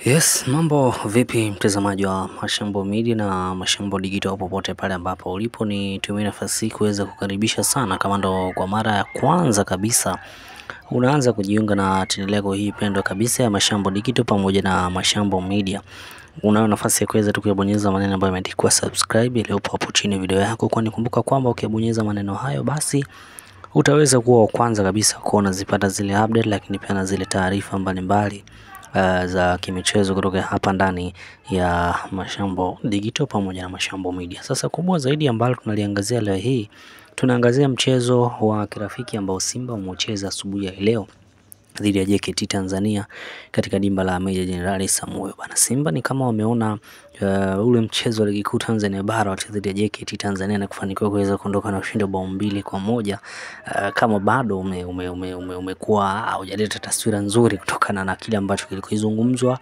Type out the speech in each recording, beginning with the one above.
Yes, mambo vipi mtazamaji wa Mashambo Media na Mashambo Digital popote pale ambapo ulipo, ni tumie nafasi kuweza kukaribisha sana kama ndo kwa mara ya kwanza kabisa unaanza kujiunga na channel yako hii pendwa kabisa ya Mashambo Digital pamoja na Mashambo Media. Unayo nafasi ya kuweza tukibonyeza maneno ambayo yameandikwa subscribe iliyopo hapo chini video yako, kwani kumbuka kwamba ukibonyeza maneno hayo basi utaweza kuwa wa kwanza kabisa kuona zipata zile update, lakini pia na zile taarifa mbalimbali za kimichezo kutoka hapa ndani ya Mashambo Digital pamoja na Mashambo Media. Sasa kubwa zaidi ambalo tunaliangazia leo hii, tunaangazia mchezo wa kirafiki ambao Simba umecheza asubuhi ya leo dhidi ya JKT Tanzania katika dimba la Meja Jenerali Samuel. Bana, Simba ni kama wameona ule mchezo wa ligi kuu Tanzania bara wa dhidi ya JKT Tanzania na kufanikiwa kuweza kuondoka na ushindi wa bao 2-1, kama bado umekuwa haujaleta taswira nzuri kutokana na kile ambacho kilikuizungumzwa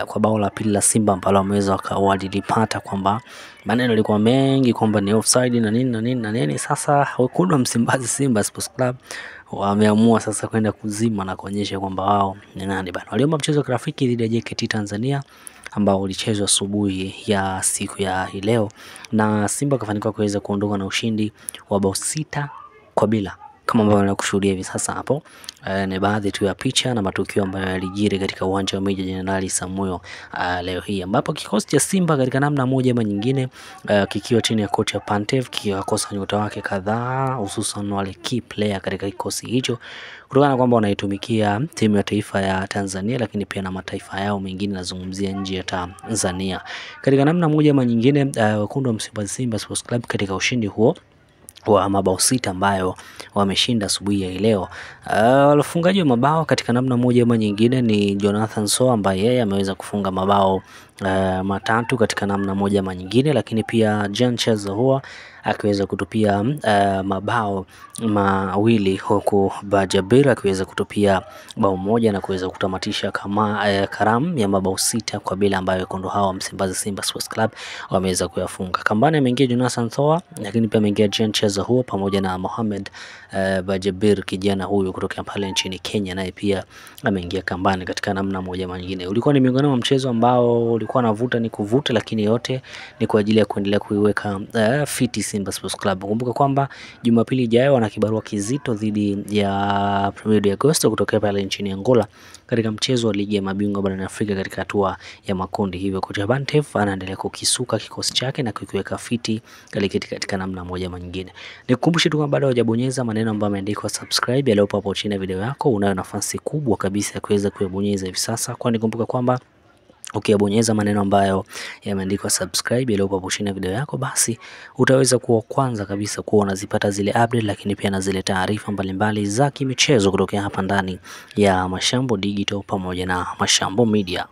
kwa bao la pili la Simba ambalo wameweza walilipata kwamba maneno yalikuwa mengi kwamba ni offside na nini. Sasa wekundu wa Msimbazi Simba Sports Club wameamua sasa kwenda kuzima na kuonyesha kwamba wao ni nani bana. Waliomba mchezo wa kirafiki dhidi ya JKT Tanzania ambao ulichezwa asubuhi ya siku ya leo, na Simba kafanikiwa kuweza kuondoka na ushindi wa bao 6-0 kama ambavyo nakushuhudia hivi sasa hapo. Ni baadhi tu ya picha na matukio ambayo yalijiri katika uwanja wa Meja Jenerali Samuel leo hii, ambapo kikosi cha Simba katika namna moja ama nyingine kikiwa chini ya kocha Pantev kiwakosa nyota wake kadhaa, hususan wale key player katika kikosi hicho, kutokana na kwamba wanaitumikia timu ya taifa ya Tanzania, lakini pia na mataifa yao mengine, nazungumzia nje ya Tanzania. Katika namna moja ama nyingine wekundu wa Msimbazi Simba Sports Club katika ushindi huo wa mabao 6 ambayo wameshinda asubuhi ya leo, walifungaji wa mabao katika namna moja ama nyingine ni Jonathan Soa ambaye yeye ameweza kufunga mabao 3 katika namna moja ama nyingine, lakini pia Jean Charles Ahoua akiweza kutupia mabao 2, huku Bajabir akiweza kutupia bao 1 na kuweza kutamatisha kama karamu ya mabao 6-0 ambayo wekundu hao Msimbazi Simba Sports Club wameweza kuyafunga. Kambani ameingia Jonathan Soa, lakini pia ameingia Jean Charles Ahoua pamoja na Mohamed Bajabir, kijana huyu kutoka pale nchini Kenya, naye pia ameingia kambani katika namna moja ama nyingine. Ulikuwa ni miongoni mwa mchezo ambao ulikuwa navuta ni kuvuta, lakini yote ni kwa ajili ya kuendelea kuiweka fiti Simba Sports Club. Kumbuka kwamba Jumapili ijayo wana kibarua kizito dhidi ya Premier de Agosto kutoka pale nchini Angola katika mchezo wa ligi ya mabingwa barani Afrika katika hatua ya makundi. Hivyo kocha Pantev anaendelea kukisuka kikosi chake na kukiweka fiti katika namna moja ama nyingine. Nikukumbushe tu kwamba bado hujabonyeza maneno ambayo yameandikwa subscribe yaliyopo hapo chini ya video yako, unayo nafasi kubwa kabisa ya kuweza kuyabonyeza hivi sasa, kwani kumbuka kwamba ukiyabonyeza maneno ambayo yameandikwa subscribe yaliyopo hapo chini ya video yako, basi utaweza kuwa kwanza kabisa kuwa unazipata zile update, lakini pia na zile taarifa mbalimbali za kimichezo kutoka hapa ndani ya Mashambo Digital pamoja na Mashambo Media.